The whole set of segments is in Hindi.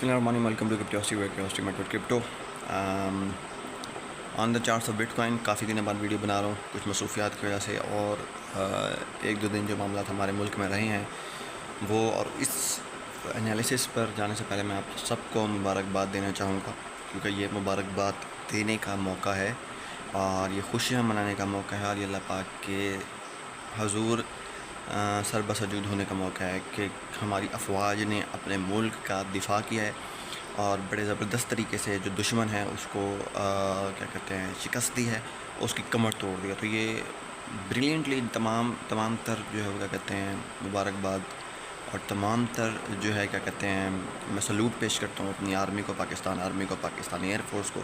Bismillahirrahmanirrahim. Welcome to Crypto Crypto. On the charts of bitcoin काफ़ी दिनों बाद वीडियो बना रहा हूँ कुछ मसरूफियात की वजह से, और एक दो दिन जो मामला हमारे मुल्क में रहे हैं वो, और इस एनालिसिस पर जाने से पहले मैं आप सबको मुबारकबाद देना चाहूँगा, क्योंकि ये मुबारकबाद देने का मौका है और ये खुशियाँ मनाने का मौका है, और ये अल्लाह पाक के हजूर सरबसजूद होने का मौका है कि हमारी अफवाज ने अपने मुल्क का दिफा किया है और बड़े ज़बरदस्त तरीके से जो दुश्मन है उसको क्या कहते हैं शिकस्त दी है, उसकी कमर तोड़ दिया। तो ये ब्रिलियंटली तमाम तर जो है वो क्या कहते हैं मुबारकबाद, और तमाम तर जो है क्या कहते हैं मैं सल्यूट पेश करता हूँ अपनी आर्मी को, पाकिस्तान आर्मी को, पाकिस्तानी एयरफोर्स को।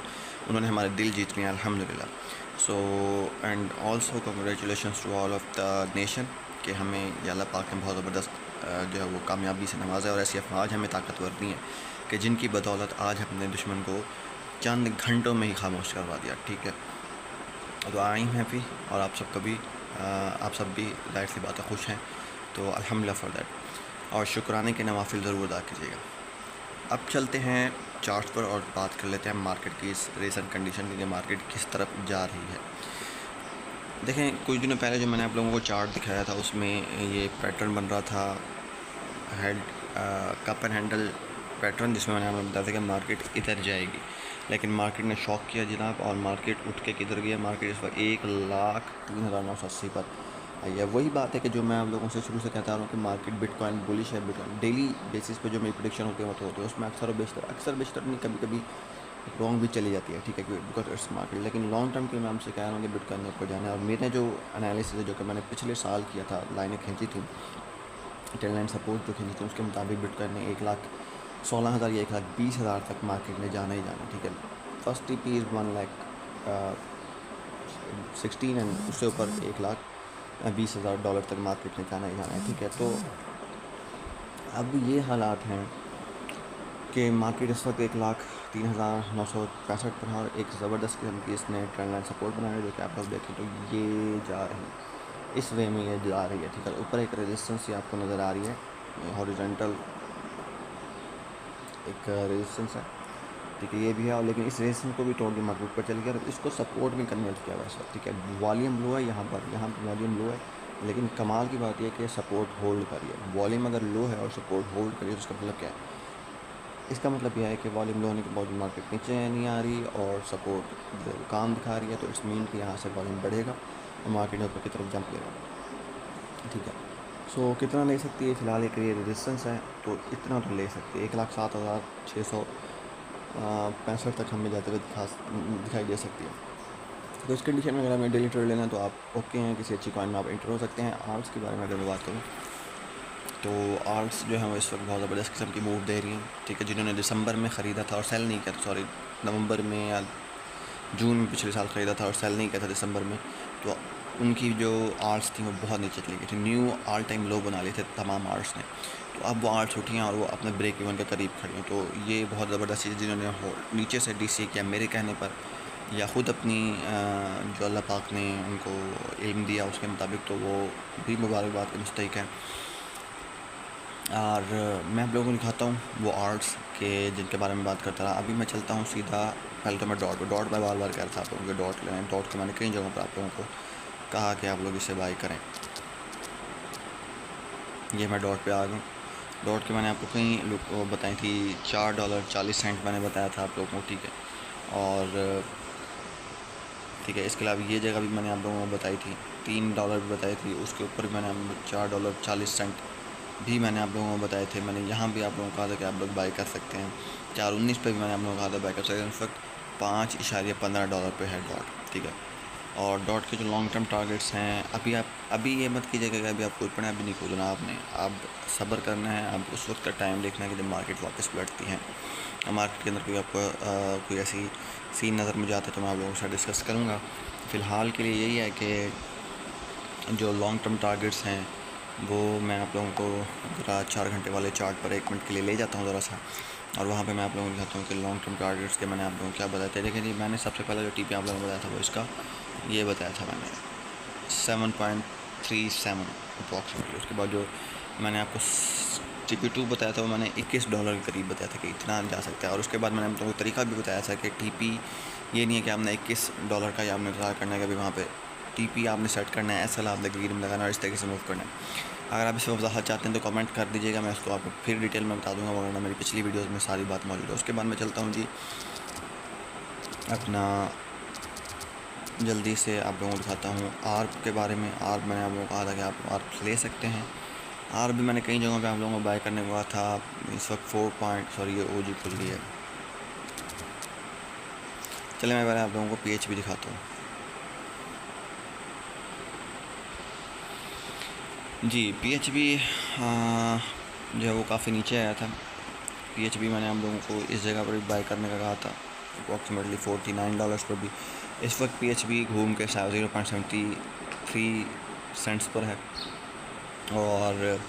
उन्होंने हमारे दिल जीत लिए अल्हम्दुलिल्लाह। So and also congratulations to all of the nation कि हमें या अल्लाह पाक ने बहुत ज़बरदस्त जो है वो कामयाबी से नवाजा, और ऐसी अफवाज हमें ताकतवर दी हैं कि जिनकी बदौलत आज अपने दुश्मन को चंद घंटों में ही खामोश करवा दिया। ठीक है, तो आई एम हैप्पी, और आप सब कभी आप सब भी जाहिर सी बात है खुश हैं, तो अल्हम्दुलिल्लाह फॉर दैट, और शुक्राने के नवाफिल ज़रूर अदा कीजिएगा। अब चलते हैं चार्ट पर और बात कर लेते हैं मार्केट की इस रीसेंट कंडीशन की, मार्केट किस तरफ जा रही है। देखें, कुछ दिनों पहले जो मैंने आप लोगों को चार्ट दिखाया था उसमें ये पैटर्न बन रहा था, head cup and handle pattern, जिसमें मैंने आपको बताया था कि मार्केट इधर जाएगी, लेकिन मार्केट ने शॉक किया जनाब, और मार्केट उठ के किधर गया, मार्केट इस वक्त 1,03,980 पर आई है। वही बात है कि जो मैं आप लोगों से शुरू से कहता रहा हूँ कि मार्केट बिटकॉइन बुलिश है, बिटकॉइन डेली बेसिस पे जो मेरी प्रेडिक्शन होती है वो तो होती है, उसमें अक्सर बेशतर नहीं, कभी कभी रॉन्ग भी चली जाती है। ठीक है, बिकॉज इट्स मार्केट, लेकिन लॉन्ग टर्म के मैं आपसे कह रहा हूँ कि बिटकॉइन ने ऊपर जाना है। और मेरे जो एनालिसिस है, जो कि मैंने पिछले साल किया था, लाइनें खींची थी, ट्रेंड लाइन सपोर्ट जो खींची थी, उसके मुताबिक बिटकॉइन ने 1,16,000 या 1,20,000 तक मार्केट में जाना ही जाना। ठीक है, फर्स्ट टीपी इज़ 1,16,000 एंड उससे ऊपर $1,20,000 तक मार्केट में जाना ही जाना है। ठीक है, तो अब ये हालात हैं कि मार्केट इस वक्त 1,03,965 पर है, और एक ज़बरदस्त किस्म की इसने ट्रेंड लाइन सपोर्ट बनाया है, जो कि आप लोग देखें तो ये जा रही है, इस वे में ये जा रही है। ठीक है, ऊपर एक रेजिस्टेंस ये आपको नज़र आ रही है, हॉरिजॉन्टल एक रेजिस्टेंस है। ठीक है, ये भी है, और लेकिन इस रेजिस्टेंस को भी तोड़ के मार्केट ऊपर चल गया, और इसको सपोर्ट भी कन्वर्ट किया वैसा। ठीक है, वॉल्यूम लो है यहाँ पर वॉल्यूम लो है, लेकिन कमाल की बात यह है कि सपोर्ट होल्ड कर रही है। वॉल्यूम अगर लो है और सपोर्ट होल्ड करिए तो उसका मतलब क्या है? इसका मतलब यह है कि वॉल्यूम लो होने के बावजूद मार्केट नीचे नहीं आ रही और सपोर्ट जो काम दिखा रही है, तो इट्स मीन कि यहाँ से वॉल्यूम बढ़ेगा और मार्केट ऊपर की तरफ जंप लेगा। ठीक है, सो कितना ले सकती है? फ़िलहाल एक ये रेजिस्टेंस है, तो इतना तो ले सकती है, 1,07,665 तक हमें जाते हुए दिखाई दे सकती है। तो इस कंडीशन में अगर हमें डेली ट्रेड लेना है तो आप ओके हैं, किसी अच्छी कॉइन में आप एंटर हो सकते हैं। आर्ट्स के बारे में अगर मैं बात करूँ तो आर्ट्स जो है वो इस वक्त बहुत ज़बरदस्त किस्म की मूव दे रही हैं। ठीक है, जिन्होंने दिसंबर में ख़रीदा था और सेल नहीं किया था, सॉरी नवंबर में या जून में पिछले साल ख़रीदा था और सेल नहीं किया था दिसंबर में, तो उनकी जो आर्ट्स थी वो बहुत नीचे चली गई थी, न्यू ऑल टाइम लो बना लिए थे तमाम आर्ट्स ने। तो अब वो आर्ट्स उठी हैं और वो अपने ब्रेक इवन के करीब खड़ी हैं। तो ये बहुत ज़बरदस्त चीज़ जिन्होंने नीचे से डीसी किया मेरे कहने पर, या ख़ुद अपनी जो अल्लाह पाक ने उनको इल्म दिया उसके मुताबिक, तो वो भी मुबारकबाद के मुस्तहिक हैं। और मैं आप लोगों को दिखाता हूँ वो आर्ट्स के जिनके बारे में बात करता रहा। अभी मैं चलता हूँ सीधा, पहले तो मैं डॉट मैं बार बार कह रहा था आप लोगों को डॉट लें। डॉट को मैंने कई जगहों पर आप लोगों को कहा कि आप लोग इसे बाई करें। ये मैं डॉट पे आ गया। डॉट के मैंने आपको कई लोग बताई थी, $4.40 मैंने बताया था आप लोगों को। ठीक है, और ठीक है, इसके अलावा ये जगह भी मैंने आप लोगों को बताई थी, $3 भी बताई थी, उसके ऊपर भी मैंने $4.40 भी मैंने आप लोगों को बताए थे। मैंने यहाँ भी आप लोगों को कहा था कि आप लोग बाई कर सकते हैं। 4.19 पे भी मैंने आप लोगों को कहा था बाई कर सकते हैं। इस वक्त $5.15 पे है डॉट। ठीक है, और डॉट के जो लॉन्ग टर्म टारगेट्स हैं, अभी ये मत कीजिएगा कि अभी आप कूद पड़े, अभी नहीं कूदना आपने, अब सब्र करना है। अब उस वक्त का टाइम देखना है कि जब मार्केट वापस पलटती है, मार्केट के अंदर कोई आपको कोई ऐसी सीन नज़र मुझे आता है तो मैं आप लोगों के साथ डिस्कस करूँगा। फ़िलहाल के लिए यही है कि जो लॉन्ग टर्म टारगेट्स हैं वो मैं आप लोगों को ज़रा 4 घंटे वाले चार्ट पर 1 मिनट के लिए ले जाता हूँ ज़रा सा, और वहाँ पे मैं आप लोगों को दिखाता हूँ कि लॉन्ग टर्म टारगेट्स के मैंने आप लोगों को क्या बताया था। लेकिन मैंने सबसे पहले जो टीपी आप लोगों को बताया था वो इसका ये बताया था मैंने 7.37 अप्रॉक्सीमेटली। उसके बाद जो मैंने आपको TP2 बताया था वो मैंने $21 के करीब बताया था कि इतना जा सकता है। और उसके बाद मैंने तुमको तरीका भी बताया था कि TP ये नहीं है कि आपने $21 का ही आपने इंतज़ार करना है कि अभी वहाँ पे TP आपने सेट करना है, ऐसा आप ग्रीन लगाना और इस तरीके से मूव करना है। अगर आप इसमें वजाहत चाहते हैं तो कमेंट कर दीजिएगा, मैं उसको आपको फिर डिटेल में बता दूँगा, वरना मेरी पिछली वीडियोज़ में सारी बात मौजूद है। उसके बाद मैं चलता हूँ जी अपना जल्दी से आप लोगों को दिखाता हूँ आर्प के बारे में। आर्प मैंने आप लोगों को कहा था कि आप आर्प ले सकते हैं। आर्प भी मैंने कई जगहों पे आप लोगों को बाय करने को कहा था। इस वक्त ये OG खुल गई है। चलिए मैं पहले आप लोगों को PHP दिखाता हूँ। जी PHP जो है वो काफ़ी नीचे आया था। PHP मैंने हम लोगों को इस जगह पर भी बाय करने का कहा था, अप्रॉक्सीमेटली $49 पर भी। इस वक्त PHP घूम के 0.73 सेंट्स पर है और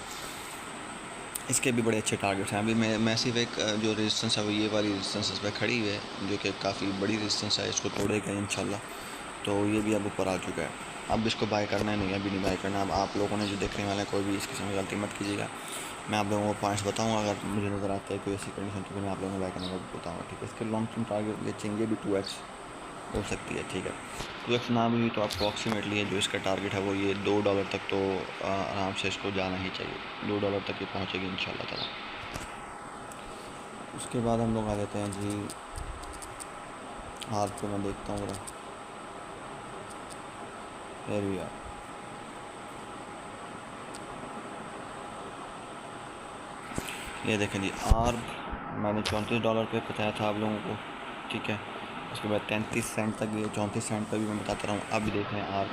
इसके भी बड़े अच्छे टारगेट्स हैं। अभी मैसिव एक जो रेजिस्टेंस है वो ये वाली रेजिस्टेंस इस पर खड़ी हुई है जो कि काफ़ी बड़ी रेजिस्टेंस है, इसको तोड़ेगा इंशाल्लाह। तो ये भी अब ऊपर आ चुका है। अब इसको बाय करना है, नहीं अभी नहीं बाय करना। अब आप लोगों ने जो देखने वाले हैं कोई भी इस किस्म की गलती मत कीजिएगा। मैं आप लोगों को पॉइंट्स बताऊँगा, अगर मुझे नज़र आता है कोई ऐसी कंडीशन तो फिर मैं आप लोगों को बाय करने का बताऊँगा, ठीक है। इसके लॉन्ग टर्म टारगेट ये चाहिए भी 2x हो सकती है, ठीक है। 2x ना भी हुई तो अप्रॉक्सीमेटली है जो इसका टारगेट है वो ये $2 तक तो आराम से इसको जाना ही चाहिए। $2 तक ये पहुँचेगी इंशाल्लाह ताला। उसके बाद हम लोग आ जाते हैं जी हार्प पे। मैं देखता हूँ ज़रा, फिर भी यार ये देखें जी आर्प मैंने $34 पे बताया था आप लोगों को, ठीक है। उसके बाद 33 सेंट तक गए, 34 सेंट पर भी मैं बताता रहा हूँ। अब देखें आर्प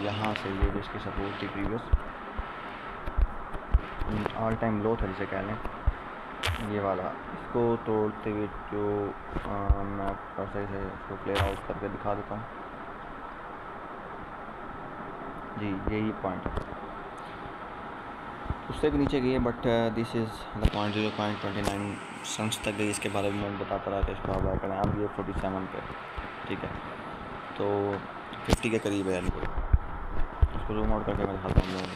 यहाँ से ये जो इसकी सपोर्ट थी प्रीवियस ऑल टाइम लो था जिसे कह लें, ये वाला, इसको तोड़ते हुए जो मैं आपको सही से इसको क्लियर आउट करके दिखा देता हूँ जी। यही पॉइंट है, उससे भी नीचे गई है but this is the point 0.29 cents तक गई। इसके बारे में मैं बताता रहा कि इसको आप बाय करें। अब ये 47 पे, ठीक है, तो 50 के करीब है यानी कि इसको जूम आउट करके मैं दिखाता हूँ लोगों को।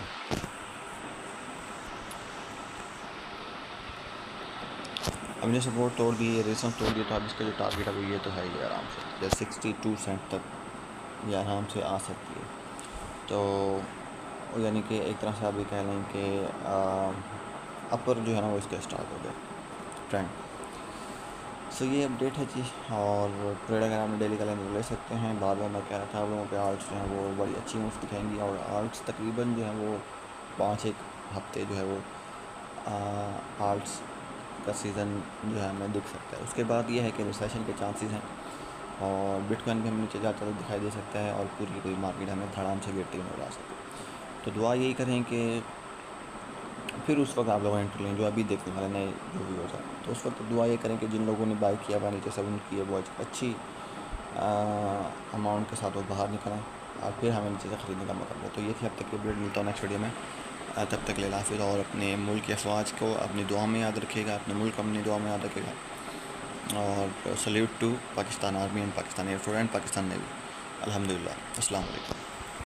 अब ये सपोर्ट तोड़ दी है, रेजिस्टेंस तोड़ दिया, तो अब इसका जो टारगेट है वो ये तो है ही आराम से 62 सेंट तक ये आराम से आ सकती है। तो यानी कि एक तरह से आप ये कह लें कि अपर जो है ना वो इसका स्टार्ट हो गया ट्रेंड। सो ये अपडेट है जी। और ट्रेड अगर आपने डेली कैलेंडर ले सकते हैं। बाद में मैं कह रहा था आप लोगों के आर्ट्स जो हैं वो बड़ी अच्छी मूव दिखाएंगी और आर्ट्स तकरीबन जो है वो 5-1 हफ्ते जो है वो आर्ट्स का सीज़न जो है हमें दिख सकता है। उसके बाद ये है कि रिसेशन के चांसेस हैं और बिटकॉइन भी हमें नीचे जाता हुआ दिखाई दे सकता है और पूरी मार्केट हमें धड़ाम से गिरती हुई नजर आ सकती है। तो दुआ यही करें कि फिर उस वक्त आप लोग एंट्री लें जो अभी देखने वाले नए जो भी हो जाए, तो उस वक्त दुआ ये करें कि जिन लोगों ने बाय किया हुआ नीचे से उनकी है वो अच्छी अमाउंट के साथ वो बाहर निकलें और फिर हमें नीचे से ख़रीदने का मौका मिले। तो ये थी अब तक की अपडेट। मिलता हूँ नेक्स्ट वीडियो में, तब तक ले हाफिज़। और अपने मुल्क की अफवाज को अपनी दुआ में याद रखिएगा, अपने मुल्क को अपनी दुआ में याद रखिएगा। और salute to Pakistan army and Pakistan air force and Pakistan navy. अल्हम्दुलिल्लाह। अस्सलाम वालेकुम।